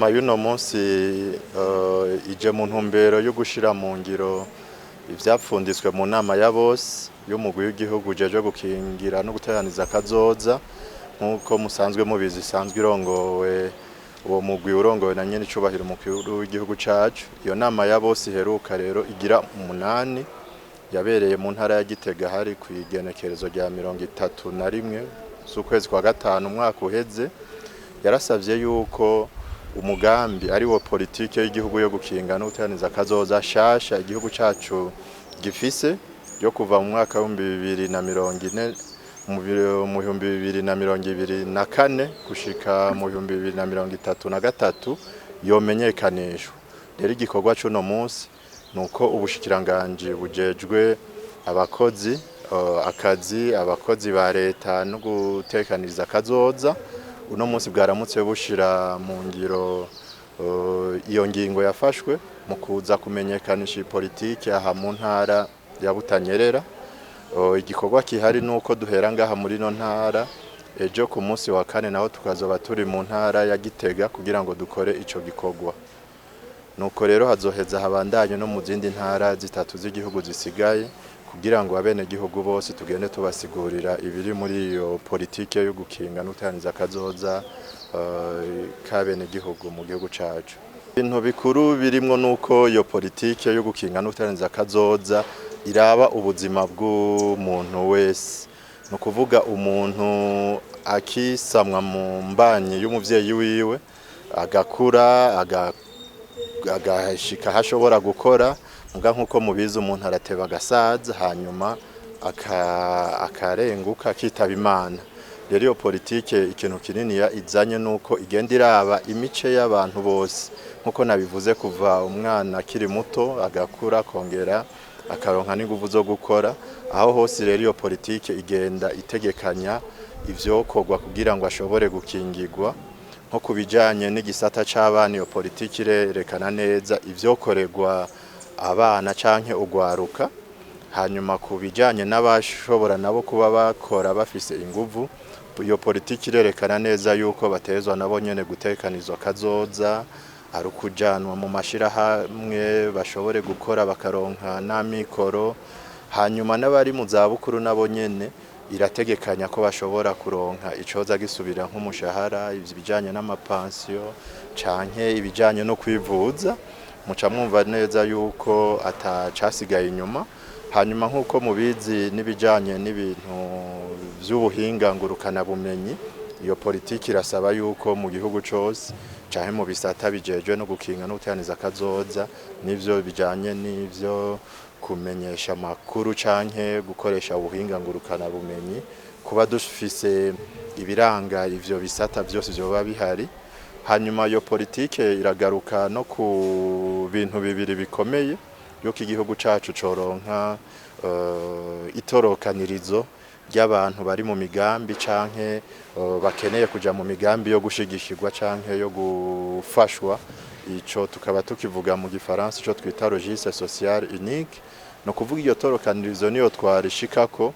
Inama y'uno munsi ije mu ntumbero yo gushira mu ngiro ivyapfunditswe mu nama ya bose y'umugwi w'igihugu ujejwe gukingira no guteraniza akazoza nk'uko musanzwe mubizi isanzwe irongowe uwo mugwi urongowe na nyene icubahiro umukuru w'igihugu cacu. Iyo nama ya bose iheruka rero igira umunani yabereye mu ntara ya Gitega hari kw'igenekerezo rya 31 z'ukwezi kwa gatanu umwaka uheze. Yarasavye yuko umugambi ari wo politike y'igihugu yo gukinga no guteraniza akazoza shasha igihugu cacu gifise yo kuva mu mwaka wa 2040 mu 2024 gushika mu 2033 yomenyekanishwa. Rero igikorwa c'uno munsi nuko ubushikiranganje bujejwe abakozi abakozi ba leta no gutekaniriza akazoza uno munsi bwaramutse bushira mu ngiro iyo ngingo yafashwe mu kuza kumenyekanisha politike aha mu ntara ya Butanyerera. Igikorwa kihari nuko duhera ngaha muri no ntara ejo ku munsi wa kane naho tukazoba turi mu ntara ya Gitega kugira ngo dukore ico gikorwa. Nuko rero hazoheza habandanye no mu zindi ntara zitatu z'igihugu zisigaye kugira ngo abene gihugu bose tugende tubasigurira ibiri muri iyo politike yo gukinga no guteraniza akazoza kabene gihugu mu gihugu cacu. Ibintu bikuru birimwo nuko iyo politike yo gukinga no guteraniza akazoza iraba ubuzima bw'umuntu wese. No kuvuga umuntu akisamwa mu mbanyi y'umuvyeyi wiwe agakura agashika hashobora gukora muga nkuko mubizi umuntu arateba agasaza hanyuma akarenguka akitaba Imana. Rero iyo politike ikintu kinini ya izanye nuko igenda iraba imice y'abantu bose nkuko nabivuze kuva umwana akiri muto agakura kongera akaronka n'inguvu zo gukora. Aho hose rero iyo politike igenda itegekanya ivyokorwa kugira ngo ashobore gukingirwa nko kubijanye n'igisata c'abana. Iyo politike irerekana neza ivyokorerwa abana canke ugwaruka, hanyuma kubijanye n'abashobora nabo kuba bakora bafise inguvu iyo politike irerekana neza yuko batezwa nabo nyene gutekanizwa kazoza ari ukujanwa mu mashirahamwe bashobore gukora bakaronka n'amikoro. Hanyuma n'abari mu zabukuru nabo nyene irategekanya ko bashobora kuronka icoza gisubira nk'umushahara, ibijanye n'amapansiyo canke ibijanye no kwivuza. Muca mwumva neza yuko atacasigaye inyuma. Hanyuma nkuko mubizi n'ibijanye n'ibintu vy'ubuhinga ngurukana bumenyi, iyo politiki irasaba yuko mu gihugu cose canke mu bisata bijejwe no gukinga no guteraniza akazoza n'ivyo bijanye n'ivyo kumenyesha amakuru canke gukoresha ubuhinga ngurukana bumenyi kuba dufise ibiranga ivyo bisata vyose vyoba bihari. Hanyuma iyo politike iragaruka no ku bintu bibiri bikomeye yuko igihugu cacu coronka itorokanirizo ry'abantu bari mu migambi canke bakeneye kuja mu migambi yo gushigikirwa canke yo gufashwa. Ico tukaba tukivuga mu gifaransa ico twita registre social unique. No kuvuga iyo torokanirizo niyo twarishikako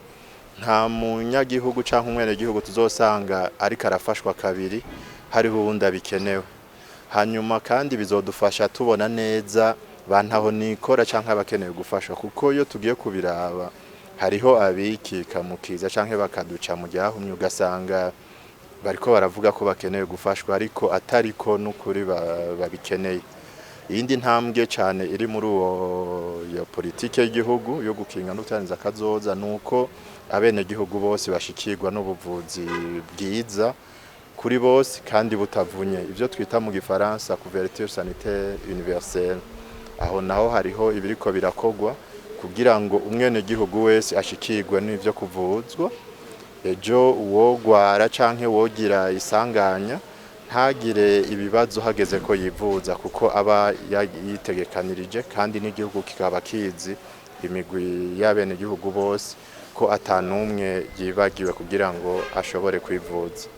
nta munyagihugu canke umwene gihugu tuzosanga ariko arafashwa kabiri hariho uwundi abikenewe. Hanyuma kandi bizodufasha tubona neza bantaho nikora canke abakeneye gufashwa, kuko iyo tugiye kubiraba hariho abikika mu kiza canke bakaduca mu ryahumye ugasanga bariko baravuga ko bakeneye gufashwa ariko atariko n'ukuri babikeneye. Iyindi ntambwe cane iri muri iyo politike y'igihugu yo gukinga no guteraniza akazoza nuko abene gihugu bose bashikirwa n'ubuvuzi bwiza kuri bose kandi butavunye, ivyo twita mu gifaransa couverture sanitaire universelle. Aho naho hariho ibiriko birakogwa kugira ngo umwene gihugu wese ashikirwe n'ivyo kuvuzwa. Ejo uwogwara canke wogira isanganya ntagire ibibazo hageze ko yivuza kuko aba yitegekanirije, kandi n'igihugu kikaba kizi imigwi y'abene gihugu bose ko atanumwe yibagiwe kugira ngo ashobore kwivuza.